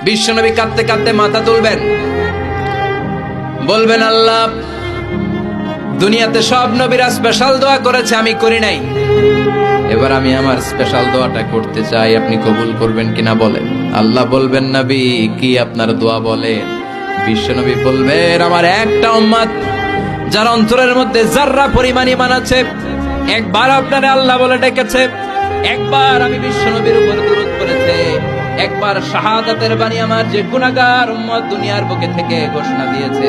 বিশ্বনবী কাঁদতে কাঁদতে মাথা তুলবেন, বলবেন আল্লাহ, দুনিয়াতে সব নবীরা স্পেশাল দোয়া করেছে, আমি করি নাই, এবার আমি আমার স্পেশাল দোয়াটা করতে চাই, আপনি কবুল করবেন কিনা বলেন। আল্লাহ বলবেন, নবী কি আপনার দোয়া বলেন? বিশ্বনবী বলবেন, আমার একটা উম্মত যার অন্তরের মধ্যে যাররা পরিমাণ ঈমান আছে, একবার আপনারে আল্লাহ বলে ডেকেছে, একবার আমি বিশ্বনবীর উপর দুরূদ পড়েছে, একবার শাহাদাতের বাণী আমার যে গুনাহগার উম্মত দুনিয়ার বুকে থেকে ঘোষণা দিয়েছে,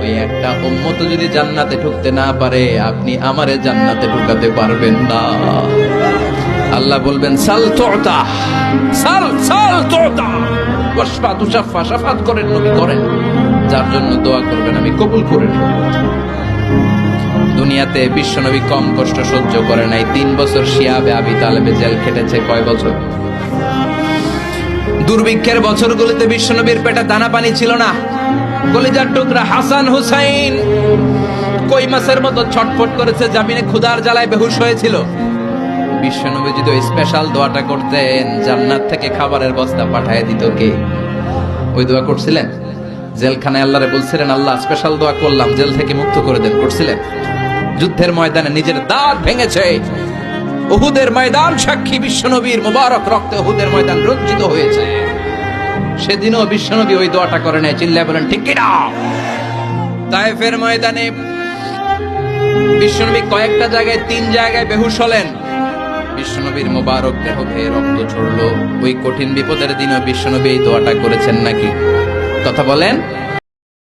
ওই একটা উম্মত যদি জান্নাতে ঢুকতে না পারে, আপনি আমারে জান্নাতে ঢুকাতে পারবেন না। আল্লাহ বলবেন, সাল তুতা, সাল সাল তুতা, ওয়াশফা তুশাফা, শাফাত করেন নবী করেন, যার জন্য দোয়া করবেন আমি কবুল করে নেব। দুনিয়াতে বিশ্বনবী কম কষ্ট সহ্য করে নাই। 3 বছর শিয়াবে আবি তালেবে জেল খেটেছে। কয় বছর? দুর্ভিক্ষের বছরগুলোতে বিশ্বনবীর পেটে দানা পানি ছিল না। কলিজার টুকরা হাসান হুসাইন কই মাছের মতো ছটফট করেছে, জামিনে ক্ষুধার জ্বালায় বেহুশ হয়েছিল। বিশ্বনবী যদি ওই স্পেশাল দোয়াটা করতেন, জান্নাত থেকে খাবারের বস্তা পাঠিয়ে দিত কে? ওই দোয়া করছিলেন? জেলখানায় আল্লাহরে বলছিলেন, আল্লাহ স্পেশাল দোয়া করলাম, জেল থেকে মুক্ত করে দেন, করছিলেন? যুদ্ধের ময়দানে নিজের দাঁত ভেঙেছে, উহুদের ময়দান সাক্ষী, বিশ্বনবীর মুবারক রক্তে উহুদের ময়দান রঞ্জিত হয়েছে। সেদিনও বিশ্বনবী ওই দোয়াটা করে নাই। চিল্লায় বলেন ঠিক কিনা? তায়েফের ময়দানে বিশ্বনবী কয়েকটা জায়গায়, 3 জায়গায় বেহুশ হলেন। বিশ্বনবীর মুবারক দেহ বেয়ে রক্ত ঝরলো। ওই কঠিন বিপদের দিনও বিশ্বনবী এই দোয়াটা করেছেন নাকি? কথা বলেন।